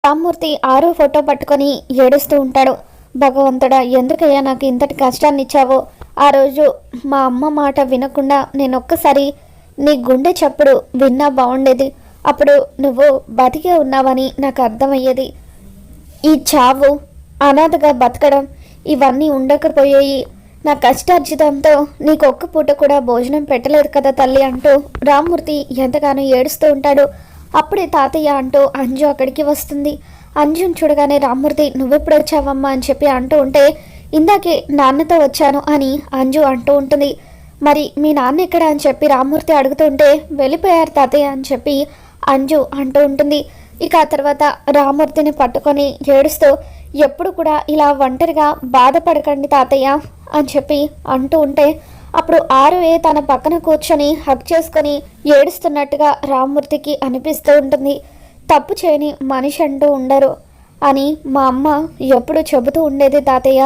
రామ్మూర్తి ఆరో ఫోటో పట్టుకొని ఏడుస్తూ ఉంటాడు. భగవంతుడా, ఎందుకయ్యా నాకు ఇంతటి కష్టాన్ని ఇచ్చావో? ఆ రోజు మా అమ్మ మాట వినకుండా నేను ఒక్కసారి నీ గుండె చప్పుడు విన్నా బాగుండేది. అప్పుడు నువ్వు బతికే ఉన్నావని నాకు అర్థమయ్యేది. ఈ చావు, అనాథగా బతకడం ఇవన్నీ ఉండకపోయాయి. నా కష్టార్జితంతో నీకు ఒక్క పూట కూడా భోజనం పెట్టలేదు కదా తల్లి అంటూ రామ్మూర్తి ఎంతగానో ఏడుస్తూ ఉంటాడు. అప్పుడే తాతయ్య అంటూ అంజు అక్కడికి వస్తుంది. అంజుని చూడగానే రామ్మూర్తి, నువ్వెప్పుడు వచ్చావమ్మా అని చెప్పి అంటూ ఉంటే, ఇందాకే నాన్నతో వచ్చాను అని అంజు అంటూ ఉంటుంది. మరి మీ నాన్న ఎక్కడ అని చెప్పి రామ్మూర్తి అడుగుతుంటే, వెళ్ళిపోయారు తాతయ్య అని చెప్పి అంజు అంటూ ఉంటుంది. ఇక ఆ తర్వాత రామ్మూర్తిని పట్టుకొని ఏడుస్తూ, ఎప్పుడు కూడా ఇలా ఒంటరిగా బాధపడకండి తాతయ్య అని చెప్పి అంటూ ఉంటే, అప్పుడు ఆరువే తన పక్కన కూర్చొని హక్ చేసుకొని ఏడుస్తున్నట్టుగా రామ్మూర్తికి అనిపిస్తూ ఉంటుంది. తప్పు చేయని మనిషి అంటూ ఉండరు అని మా అమ్మ ఎప్పుడు చెబుతూ ఉండేది తాతయ్య.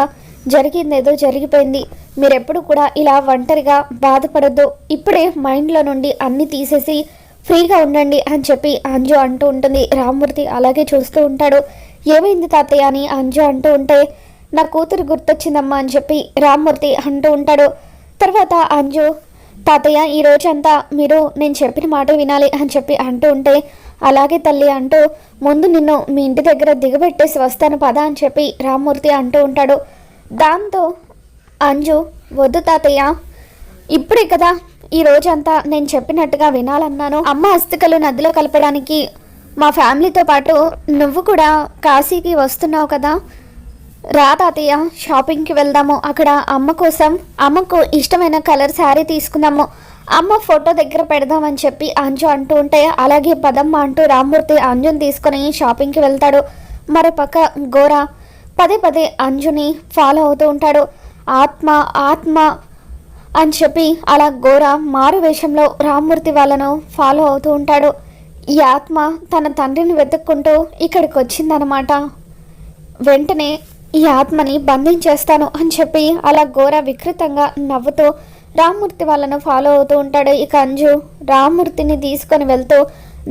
జరిగిందేదో జరిగిపోయింది. మీరెప్పుడు కూడా ఇలా ఒంటరిగా బాధపడద్దు. ఇప్పుడే మైండ్లో నుండి అన్నీ తీసేసి ఫ్రీగా ఉండండి అని చెప్పి అంజు అంటూ ఉంటుంది. రామ్మూర్తి అలాగే చూస్తూ ఉంటాడు. ఏమైంది తాతయ్య అని అంజు అంటూ ఉంటే, నా కూతురు గుర్తొచ్చిందమ్మా అని చెప్పి రామ్మూర్తి అంటూ ఉంటాడు. తర్వాత అంజు, తాతయ్య ఈ రోజంతా మీరు నేను చెప్పిన మాట వినాలి అని చెప్పి అంటూ ఉంటే, అలాగే తల్లి అంటూ ముందు నిన్ను మీ ఇంటి దగ్గర దిగబెట్టేసి వస్తాను పద అని చెప్పి రామ్మూర్తి అంటూ ఉంటాడు. దాంతో అంజు, వద్దు తాతయ్య, ఇప్పుడే కదా ఈ రోజంతా నేను చెప్పినట్టుగా వినాలన్నాను. అమ్మ అస్థికలు నదిలో కలపడానికి మా ఫ్యామిలీతో పాటు నువ్వు కూడా కాశీకి వస్తున్నావు కదా, రా తాతయ్య, షాపింగ్కి వెళ్దాము. అక్కడ అమ్మ కోసం అమ్మకు ఇష్టమైన కలర్ శారీ తీసుకుందాము. అమ్మ ఫోటో దగ్గర పెడదామని చెప్పి అంజు అంటూ ఉంటే, అలాగే పదమ్మ అంటూ రామ్మూర్తి అంజుని తీసుకొని షాపింగ్కి వెళ్తాడు. మరోపక్క గోరా పదే పదే అంజుని ఫాలో అవుతూ ఉంటాడు. ఆత్మ ఆత్మ అని చెప్పి అలా గోరా మారు వేషంలో రామ్మూర్తి వాళ్ళను ఫాలో అవుతూ ఉంటాడు. ఈ ఆత్మ తన తండ్రిని వెతుక్కుంటూ ఇక్కడికి వచ్చిందనమాట. వెంటనే ఈ ఆత్మని బంధించేస్తాను అని చెప్పి అలా ఘోర వికృతంగా నవ్వుతూ రామ్మూర్తి వాళ్ళను ఫాలో అవుతూ ఉంటాడు. ఇక అంజు రామ్మూర్తిని తీసుకొని వెళ్తూ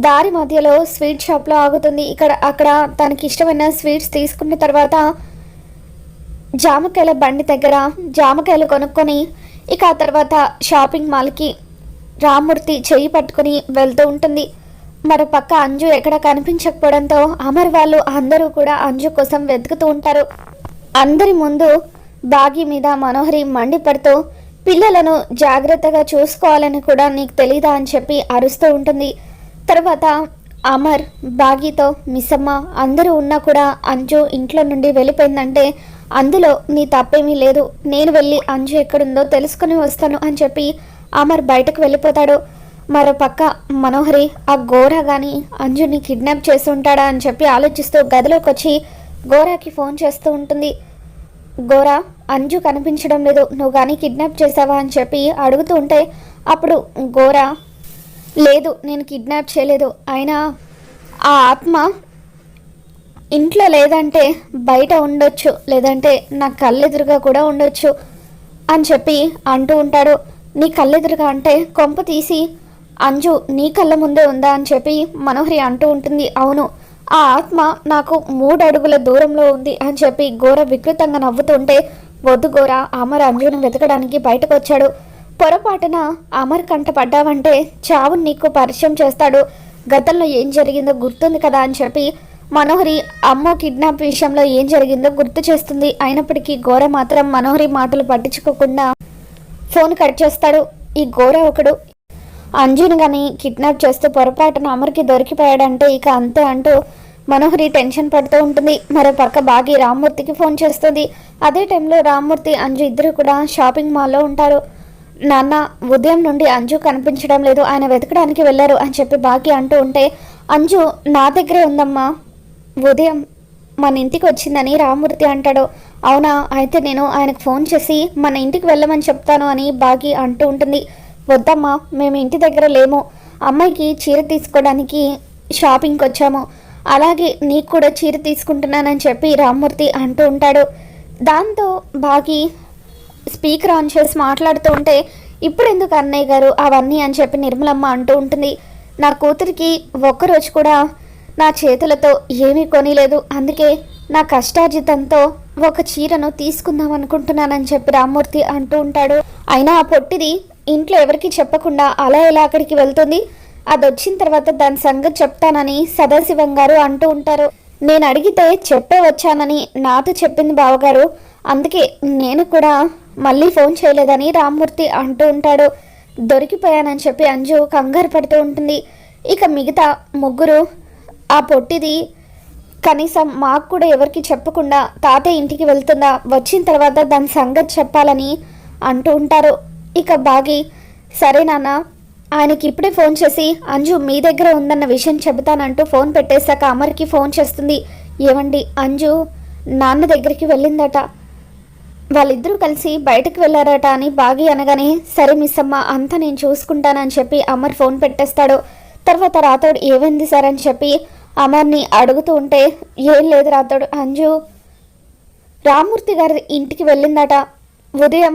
దారి మధ్యలో స్వీట్ షాప్లో ఆగుతుంది. అక్కడ తనకి ఇష్టమైన స్వీట్స్ తీసుకున్న తర్వాత జామకాయల బండి దగ్గర జామకాయలు కొనుక్కొని ఇక ఆ తర్వాత షాపింగ్ మాల్కి రామ్మూర్తి చెయ్యి పట్టుకుని వెళ్తూ ఉంటుంది. మరోపక్క అంజు ఎక్కడ కనిపించకపోవడంతో అమర్ వాళ్ళు అందరూ కూడా అంజు కోసం వెతుకుతూ ఉంటారు. అందరి ముందు బాగి మీద మనోహరి మండిపడుతూ, పిల్లలను జాగ్రత్తగా చూసుకోవాలని కూడా నీకు తెలీదా అని చెప్పి అరుస్తూ ఉంటుంది. తర్వాత అమర్ బాగితో, మిస్సమ్మ అందరూ ఉన్నా కూడా అంజు ఇంట్లో నుండి వెళ్ళిపోయిందంటే అందులో నీ తప్పేమీ లేదు, నేను వెళ్ళి అంజు ఎక్కడుందో తెలుసుకుని వస్తాను అని చెప్పి అమర్ బయటకు వెళ్ళిపోతాడు. మరోపక్క మనోహరి ఆ గోరా కానీ అంజుని కిడ్నాప్ చేసి ఉంటాడా అని చెప్పి ఆలోచిస్తూ గదిలోకి వచ్చి గోరాకి ఫోన్ చేస్తూ ఉంటుంది. గోరా, అంజు కనిపించడం లేదు, నువ్వు కానీ కిడ్నాప్ చేసావా అని చెప్పి అడుగుతూ ఉంటే, అప్పుడు గోరా, లేదు నేను కిడ్నాప్ చేయలేదు, అయినా ఆ ఆత్మ ఇంట్లో లేదంటే బయట ఉండొచ్చు, లేదంటే నా కళ్ళెదురుగా కూడా ఉండొచ్చు అని చెప్పి అంటూ ఉంటాడు. నీ కళ్ళెదురుగా అంటే కొంప తీసి అంజు నీ కళ్ళ ముందే ఉందా అని చెప్పి మనోహరి అంటూ ఉంటుంది. అవును, ఆ ఆత్మ నాకు 3 అడుగుల దూరంలో ఉంది అని చెప్పి ఘోర వికృతంగా నవ్వుతుంటే, వద్దు ఘోర, అమర్ అంజును వెతకడానికి బయటకు వచ్చాడు. పొరపాటున అమర్ కంట పడ్డావంటే చావు నీకు పరిచయం చేస్తాడు. గతంలో ఏం జరిగిందో గుర్తుంది కదా అని చెప్పి మనోహరి అమ్మో కిడ్నాప్ విషయంలో ఏం జరిగిందో గుర్తు చేస్తుంది. అయినప్పటికీ ఘోర మాత్రం మనోహరి మాటలు పట్టించుకోకుండా ఫోన్ కట్ చేస్తాడు. ఈ ఘోర ఒకడు అంజుని కానీ కిడ్నాప్ చేస్తూ పొరపాటున అమర్కి దొరికిపోయాడంటే ఇక అంతే అంటూ మనోహరి టెన్షన్ పడుతూ ఉంటుంది. మరో పక్క బాగి రామ్మూర్తికి ఫోన్ చేస్తుంది. అదే టైంలో రామ్మూర్తి అంజు ఇద్దరు కూడా షాపింగ్ మాల్లో ఉంటారు. నాన్న, ఉదయం నుండి అంజు కనిపించడం లేదు, ఆయన వెతకడానికి వెళ్ళారు అని చెప్పి బాగి అంటూ ఉంటే, అంజు నా దగ్గరే ఉందమ్మా, ఉదయం మన ఇంటికి వచ్చిందని రామ్మూర్తి అంటాడు. అవునా, అయితే నేను ఆయనకు ఫోన్ చేసి మన ఇంటికి వెళ్ళమని చెప్తాను అని బాగి అంటూ ఉంటుంది. వద్దమ్మా, మేము ఇంటి దగ్గర లేము, అమ్మాయికి చీర తీసుకోవడానికి షాపింగ్కి వచ్చాము, అలాగే నీకు కూడా చీర తీసుకుంటున్నానని చెప్పి రామ్మూర్తి అంటూ ఉంటాడు. దాంతో బాగి స్పీకర్ ఆన్ చేసి మాట్లాడుతూ ఉంటే, ఇప్పుడు ఎందుకు అన్నయ్య గారు అవన్నీ అని చెప్పి నిర్మలమ్మ అంటూ ఉంటుంది. నా కూతురికి ఒక్కరోజు కూడా నా చేతులతో ఏమీ కొనిలేదు, అందుకే నా కష్టార్జితంతో ఒక చీరను తీసుకుందాం అనుకుంటున్నానని చెప్పి రామ్మూర్తి అంటూ ఉంటాడు. అయినా ఆ పొట్టిది ఇంట్లో ఎవరికి చెప్పకుండా అలా ఎలా అక్కడికి వెళ్తుంది, అది వచ్చిన తర్వాత దాని సంగతి చెప్తానని సదాశివం గారు అంటూ ఉంటారు. నేను అడిగితే చెప్పే వచ్చానని నాతో చెప్పింది బావగారు, అందుకే నేను కూడా మళ్ళీ ఫోన్ చేయలేదని రామ్మూర్తి అంటూ ఉంటాడు. దొరికిపోయానని చెప్పి అంజు కంగారు పడుతూ ఉంటుంది. ఇక మిగతా ముగ్గురు ఆ పొట్టిది కనీసం మాకు కూడా ఎవరికి చెప్పకుండా తాతయ్య ఇంటికి వెళ్తుందా, వచ్చిన తర్వాత దాని సంగతి చెప్పాలని అంటూ ఉంటారు. ఇక బాగి సరే నాన్న, ఆయనకి ఇప్పుడే ఫోన్ చేసి అంజు మీ దగ్గర ఉందన్న విషయం చెబుతానంటూ ఫోన్ పెట్టేశాక అమర్కి ఫోన్ చేస్తుంది. ఏమండి, అంజు నాన్న దగ్గరికి వెళ్ళిందట, వాళ్ళిద్దరూ కలిసి బయటకు వెళ్ళారట అని బాగి అనగానే సరే మిస్ అమ్మ, అంతా నేను చూసుకుంటానని చెప్పి అమర్ ఫోన్ పెట్టేస్తాడు. తర్వాత రాథోడ్ ఏమైంది సార్ అని చెప్పి అమర్ని అడుగుతూ ఉంటే ఏం లేదు రాథోడ్, అంజు రామ్మూర్తి గారి ఇంటికి వెళ్ళిందట, ఉదయం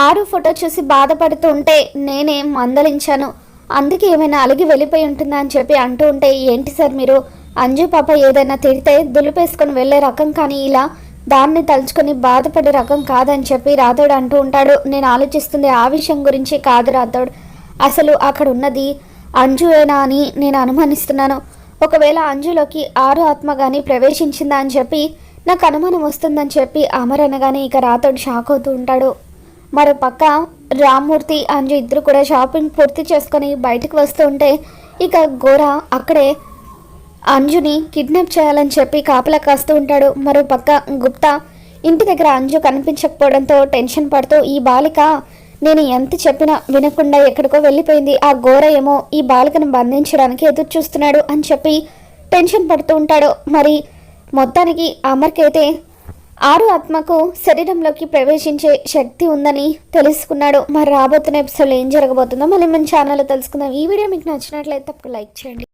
ఆరు ఫోటో చూసి బాధపడుతూ ఉంటే నేనే మందలించాను, అందుకే ఏమైనా అలిగి వెళ్ళిపోయి ఉంటుందా అని చెప్పి అంటూ ఉంటే ఏంటి సార్ మీరు, అంజు పాప ఏదైనా తిడితే దులిపేసుకొని వెళ్ళే రకం, కానీ ఇలా దాన్ని తలుచుకొని బాధపడే రకం కాదని చెప్పి రాథోడ్ అంటూ ఉంటాడు. నేను ఆలోచిస్తుంది ఆ విషయం గురించి కాదు రాథోడ్, అసలు అక్కడ ఉన్నది అంజుయేనా అని నేను అనుమానిస్తున్నాను. ఒకవేళ అంజులోకి ఆరు ఆత్మ కానీ ప్రవేశించిందా అని చెప్పి నాకు అనుమానం వస్తుందని చెప్పి అమర్ అనగానే ఇక రాథోడ్ షాక్ అవుతూ ఉంటాడు. మరో పక్క రామ్మూర్తి అంజు ఇద్దరు కూడా షాపింగ్ పూర్తి చేసుకొని బయటకు వస్తూ ఉంటే ఇక గోరా అక్కడే అంజుని కిడ్నాప్ చేయాలని చెప్పి కాపలా కాస్తూ ఉంటాడు. మరో పక్క గుప్తా ఇంటి దగ్గర అంజు కనిపించకపోవడంతో టెన్షన్ పడుతూ ఈ బాలిక నేను ఎంత చెప్పినా వినకుండా ఎక్కడికో వెళ్ళిపోయింది, ఆ ఘోర ఏమో ఈ బాలికను బంధించడానికి ఎదురు చూస్తున్నాడు అని చెప్పి టెన్షన్ పడుతూ ఉంటాడు. మరి మొత్తానికి అమర్కైతే ఆరు ఆత్మకు శరీరంలోకి ప్రవేశించే శక్తి ఉందని తెలుసుకున్నాడు. మరి రాబోతున్న ఎపిసోడ్లో ఏం జరగబోతుందో మళ్ళీ మన ఛానల్లో తెలుసుకుందాం. ఈ వీడియో మీకు నచ్చినట్లయితే తప్పక లైక్ చేయండి.